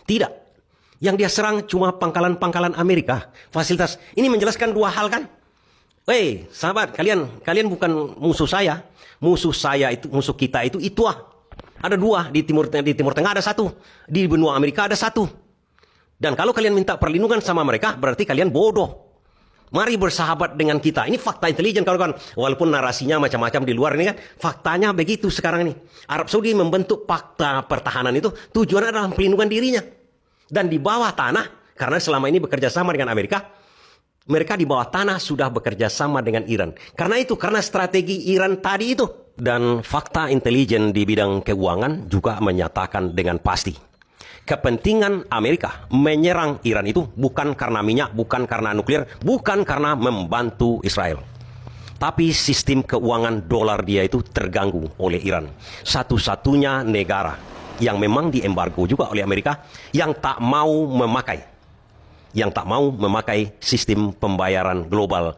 Tidak. Yang dia serang cuma pangkalan-pangkalan Amerika, fasilitas. Ini menjelaskan dua hal kan? Hei, sahabat, kalian bukan musuh saya. Musuh saya itu, musuh kita itu ada dua di Timur Tengah ada satu, di benua Amerika ada satu. Dan kalau kalian minta perlindungan sama mereka, berarti kalian bodoh. Mari bersahabat dengan kita. Ini fakta intelijen kawan-kawan. Walaupun narasinya macam-macam di luar ini kan, faktanya begitu sekarang ini. Arab Saudi membentuk fakta pertahanan itu tujuannya adalah pelindungan dirinya. Dan di bawah tanah, karena selama ini bekerja sama dengan Amerika, mereka di bawah tanah sudah bekerja sama dengan Iran. Karena strategi Iran tadi itu. Dan fakta intelijen di bidang keuangan juga menyatakan dengan pasti. Kepentingan Amerika menyerang Iran itu bukan karena minyak, bukan karena nuklir, bukan karena membantu Israel. Tapi sistem keuangan dolar dia itu terganggu oleh Iran. Satu-satunya negara yang memang diembargo juga oleh Amerika yang tak mau memakai sistem pembayaran global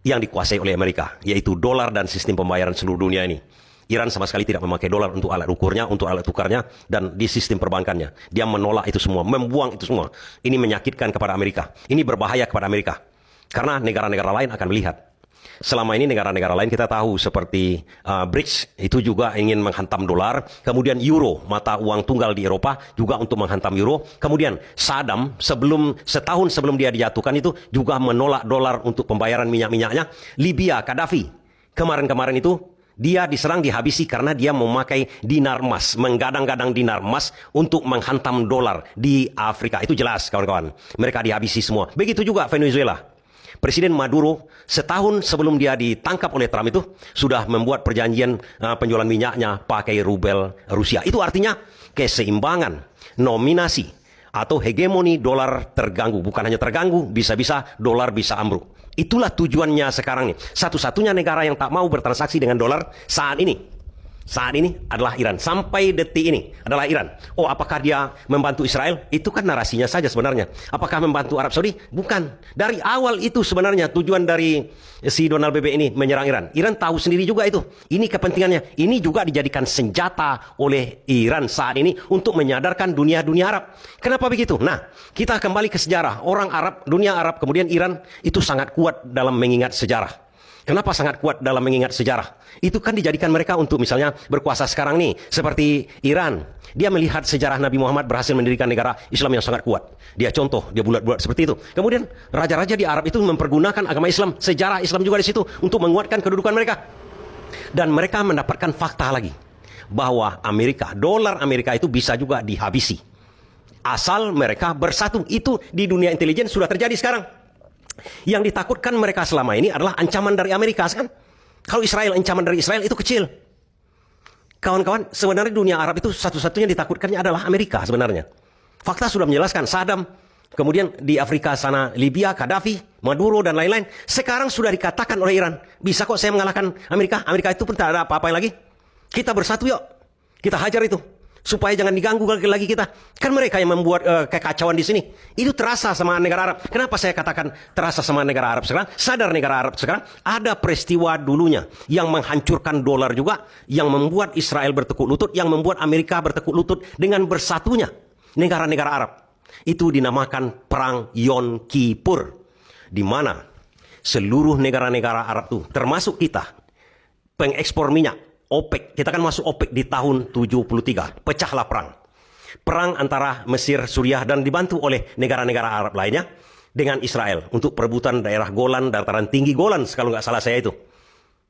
yang dikuasai oleh Amerika, yaitu dolar dan sistem pembayaran seluruh dunia ini. Iran sama sekali tidak memakai dolar untuk alat ukurnya, untuk alat tukarnya, dan di sistem perbankannya. Dia menolak itu semua, membuang itu semua. Ini menyakitkan kepada Amerika. Ini berbahaya kepada Amerika. Karena negara-negara lain akan melihat. Selama ini negara-negara lain kita tahu seperti BRICS itu juga ingin menghantam dolar. Kemudian euro, mata uang tunggal di Eropa juga untuk menghantam euro. Kemudian Saddam setahun sebelum dia dijatuhkan itu juga menolak dolar untuk pembayaran minyak-minyaknya. Libya, Gaddafi, kemarin-kemarin itu dia diserang, dihabisi karena dia memakai dinar emas, menggadang-gadang dinar emas untuk menghantam dolar di Afrika. Itu jelas kawan-kawan. Mereka dihabisi semua. Begitu juga Venezuela. Presiden Maduro setahun sebelum dia ditangkap oleh Trump itu sudah membuat perjanjian penjualan minyaknya pakai rubel Rusia. Itu artinya keseimbangan, nominasi atau hegemoni dolar terganggu. Bukan hanya terganggu, bisa-bisa dolar bisa ambruk. Itulah tujuannya sekarang nih. Satu-satunya negara yang tak mau bertransaksi dengan dolar saat ini adalah Iran. Sampai detik ini adalah Iran. Oh, apakah dia membantu Israel? Itu kan narasinya saja sebenarnya. Apakah membantu Arab Saudi? Bukan. Dari awal itu sebenarnya tujuan dari si Donald BB ini menyerang Iran. Iran tahu sendiri juga itu. Ini kepentingannya. Ini juga dijadikan senjata oleh Iran saat ini untuk menyadarkan dunia-dunia Arab. Kenapa begitu? Nah, kita kembali ke sejarah. Orang Arab, dunia Arab, kemudian Iran itu sangat kuat dalam mengingat sejarah. Kenapa sangat kuat dalam mengingat sejarah? Itu kan dijadikan mereka untuk misalnya berkuasa sekarang nih. Seperti Iran. Dia melihat sejarah Nabi Muhammad berhasil mendirikan negara Islam yang sangat kuat. Dia contoh, dia bulat-bulat seperti itu. Kemudian raja-raja di Arab itu mempergunakan agama Islam, sejarah Islam juga di situ untuk menguatkan kedudukan mereka. Dan mereka mendapatkan fakta lagi. Bahwa dolar Amerika itu bisa juga dihabisi. Asal mereka bersatu. Itu di dunia intelijen sudah terjadi sekarang. Yang ditakutkan mereka selama ini adalah ancaman dari Amerika kan? Kalau ancaman dari Israel itu kecil. Kawan-kawan, sebenarnya dunia Arab itu satu-satunya ditakutkannya adalah Amerika sebenarnya. Fakta sudah menjelaskan Saddam, kemudian di Afrika sana Libya, Gaddafi, Maduro dan lain-lain. Sekarang sudah dikatakan oleh Iran, bisa kok saya mengalahkan Amerika. Amerika itu pun tak ada apa-apa lagi. Kita bersatu yuk. Kita hajar itu. Supaya jangan diganggu lagi kita. Kan mereka yang membuat kekacauan di sini. Itu terasa sama negara Arab. Kenapa saya katakan terasa sama negara Arab sekarang? Sadar negara Arab sekarang ada peristiwa dulunya yang menghancurkan dolar juga, yang membuat Israel bertekuk lutut, yang membuat Amerika bertekuk lutut dengan bersatunya negara-negara Arab. Itu dinamakan Perang Yom Kippur, di mana seluruh negara-negara Arab itu, termasuk kita, pengekspor minyak, OPEC, kita kan masuk OPEC di tahun 73. Pecahlah perang. Perang antara Mesir, Suriah, dan dibantu oleh negara-negara Arab lainnya dengan Israel untuk perebutan daerah Golan, dataran tinggi Golan, kalau nggak salah saya itu.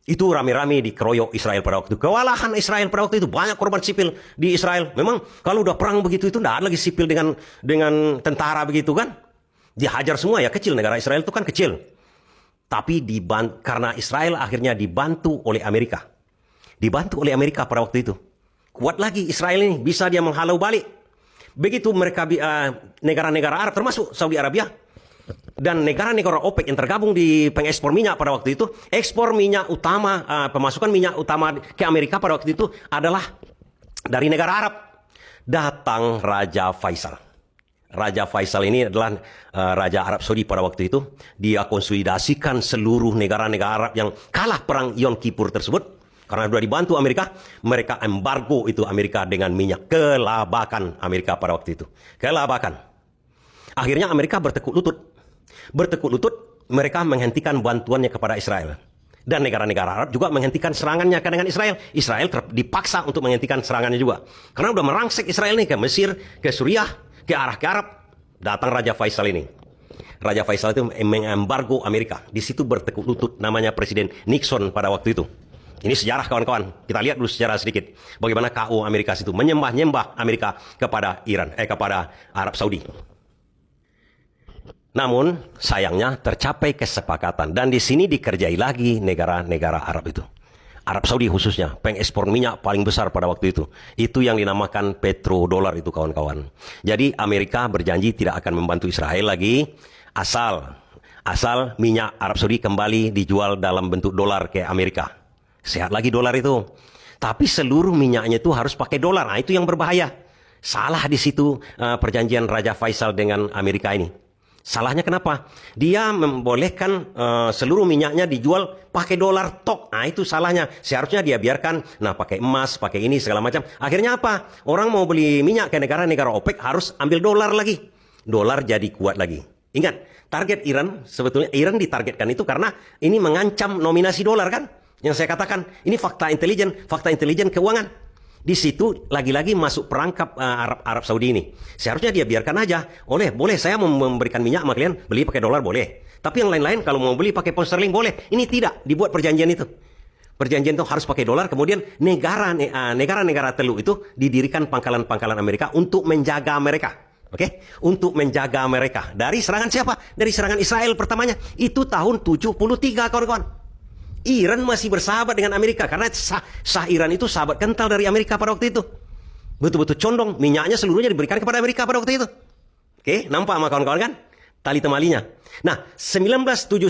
Itu rame-rame dikeroyok Israel pada waktu itu. Kewalahan Israel pada waktu itu. Banyak korban sipil di Israel. Memang kalau udah perang begitu itu tidak ada lagi sipil dengan tentara begitu kan. Dihajar semua ya, kecil. Negara Israel itu kan kecil. Tapi karena Israel akhirnya dibantu oleh Amerika. Dibantu oleh Amerika pada waktu itu. Kuat lagi Israel ini, bisa dia menghalau balik. Begitu mereka negara-negara Arab termasuk Saudi Arabia dan negara-negara OPEC yang tergabung di pengekspor minyak pada waktu itu, ekspor minyak utama, pemasukan minyak utama ke Amerika pada waktu itu adalah dari negara Arab. Datang Raja Faisal. Raja Faisal ini adalah Raja Arab Saudi pada waktu itu. Dia konsolidasikan seluruh negara-negara Arab yang kalah perang Yom Kippur tersebut. Karena sudah dibantu Amerika, mereka embargo itu Amerika dengan minyak. Kelabakan Amerika pada waktu itu. Kelabakan. Akhirnya Amerika bertekuk lutut. Bertekuk lutut, mereka menghentikan bantuannya kepada Israel. Dan negara-negara Arab juga menghentikan serangannya dengan Israel. Israel dipaksa untuk menghentikan serangannya juga. Karena sudah merangsek Israel ini ke Mesir, ke Suriah, ke Arab. Datang Raja Faisal ini. Raja Faisal itu mengembargo Amerika. Di situ bertekuk lutut namanya Presiden Nixon pada waktu itu. Ini sejarah kawan-kawan. Kita lihat dulu sejarah sedikit. Bagaimana KO Amerika itu menyembah-nyembah Amerika kepada kepada Arab Saudi. Namun sayangnya tercapai kesepakatan. Dan di sini dikerjai lagi negara-negara Arab itu. Arab Saudi khususnya, pengekspor minyak paling besar pada waktu itu. Itu yang dinamakan petrodolar itu kawan-kawan. Jadi Amerika berjanji tidak akan membantu Israel lagi. Asal minyak Arab Saudi kembali dijual dalam bentuk dolar ke Amerika. Sehat lagi dolar itu. Tapi seluruh minyaknya itu harus pakai dolar. Nah, itu yang berbahaya. Salah di situ perjanjian Raja Faisal dengan Amerika ini. Salahnya kenapa? Dia membolehkan seluruh minyaknya dijual pakai dolar tok. Nah, itu salahnya. Seharusnya dia biarkan, pakai emas, pakai ini segala macam. Akhirnya apa? Orang mau beli minyak ke negara-negara OPEC harus ambil dolar lagi. Dolar jadi kuat lagi. Ingat, target Iran, sebetulnya Iran ditargetkan itu karena ini mengancam nominasi dolar kan? Yang saya katakan, ini fakta intelijen keuangan. Di situ lagi-lagi masuk perangkap Arab Saudi ini. Seharusnya dia biarkan aja. Boleh saya memberikan minyak sama kalian, beli pakai dolar boleh. Tapi yang lain-lain kalau mau beli pakai pound sterling boleh. Ini tidak, dibuat perjanjian itu. Perjanjian itu harus pakai dolar, kemudian negara-negara teluk itu didirikan pangkalan-pangkalan Amerika untuk menjaga mereka. Oke, untuk menjaga mereka. Dari serangan siapa? Dari serangan Israel pertamanya. Itu tahun 73 kawan-kawan. Iran masih bersahabat dengan Amerika. Karena sah Iran itu sahabat kental dari Amerika pada waktu itu. Betul-betul condong. Minyaknya seluruhnya diberikan kepada Amerika pada waktu itu. Oke, nampak sama kawan-kawan kan? Tali temalinya. Nah, 1979,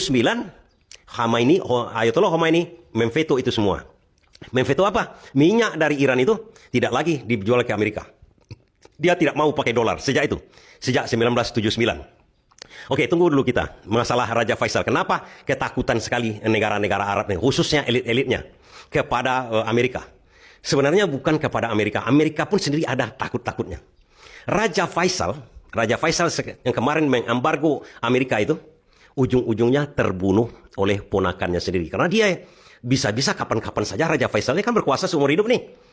Ayatollah Khomeini memveto itu semua. Memveto apa? Minyak dari Iran itu tidak lagi dijual ke Amerika. Dia tidak mau pakai dolar sejak itu. Sejak 1979. Oke, tunggu dulu kita. Masalah Raja Faisal. Kenapa ketakutan sekali negara-negara Arab ini, khususnya elit-elitnya, kepada Amerika? Sebenarnya bukan kepada Amerika. Amerika pun sendiri ada takut-takutnya. Raja Faisal yang kemarin mengembargo Amerika itu, ujung-ujungnya terbunuh oleh ponakannya sendiri. Karena dia bisa-bisa kapan-kapan saja Raja Faisal ini kan berkuasa seumur hidup nih.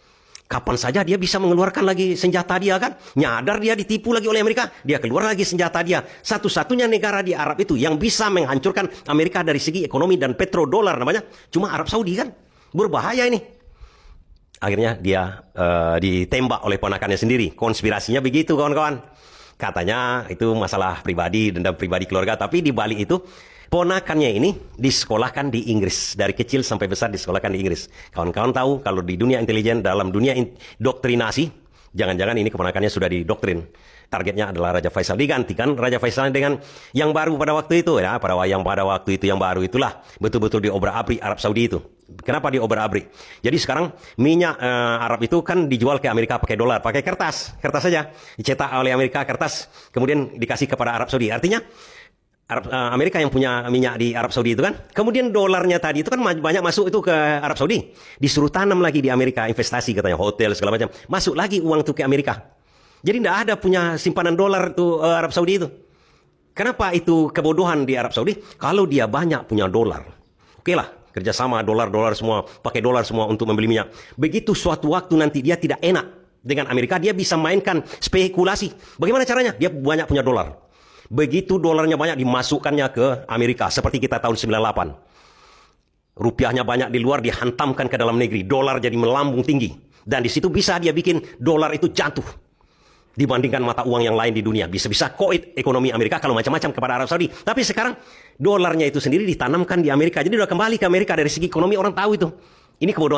Kapan saja dia bisa mengeluarkan lagi senjata dia kan. Nyadar dia ditipu lagi oleh Amerika. Dia keluar lagi senjata dia. Satu-satunya negara di Arab itu yang bisa menghancurkan Amerika dari segi ekonomi dan petrodolar namanya. Cuma Arab Saudi kan. Berbahaya ini. Akhirnya dia ditembak oleh ponakannya sendiri. Konspirasinya begitu kawan-kawan. Katanya itu masalah pribadi, dendam pribadi keluarga. Tapi di balik itu ponakannya ini disekolahkan di Inggris. Dari kecil sampai besar disekolahkan di Inggris. Kawan-kawan tahu kalau di dunia intelijen, dalam dunia doktrinasi, jangan-jangan ini keponakannya sudah didoktrin. Targetnya adalah Raja Faisal. Digantikan Raja Faisal dengan yang baru pada waktu itu. Ya, pada waktu itu yang baru itulah betul-betul diobrak-abrik Arab Saudi itu. Kenapa diobrak-abrik? Jadi sekarang minyak Arab itu kan dijual ke Amerika pakai dolar, pakai kertas saja. Dicetak oleh Amerika kertas, kemudian dikasih kepada Arab Saudi. Artinya Amerika yang punya minyak di Arab Saudi itu kan. Kemudian dolarnya tadi itu kan banyak masuk itu ke Arab Saudi. Disuruh tanam lagi di Amerika, investasi katanya, hotel segala macam. Masuk lagi uang itu ke Amerika. Jadi tidak ada punya simpanan dolar itu Arab Saudi itu. Kenapa itu kebodohan di Arab Saudi? Kalau dia banyak punya dolar, oke lah, kerjasama dolar semua, pakai dolar semua untuk membeli minyak. Begitu suatu waktu nanti dia tidak enak dengan Amerika, dia bisa mainkan spekulasi. Bagaimana caranya? Dia banyak punya dolar. Begitu dolarnya banyak dimasukkannya ke Amerika. Seperti kita tahun 98. Rupiahnya banyak di luar, dihantamkan ke dalam negeri. Dolar jadi melambung tinggi. Dan di situ bisa dia bikin dolar itu jatuh. Dibandingkan mata uang yang lain di dunia. Bisa-bisa koit ekonomi Amerika kalau macam-macam kepada Arab Saudi. Tapi sekarang dolarnya itu sendiri ditanamkan di Amerika. Jadi udah kembali ke Amerika dari segi ekonomi, orang tahu itu. Ini kebodohan.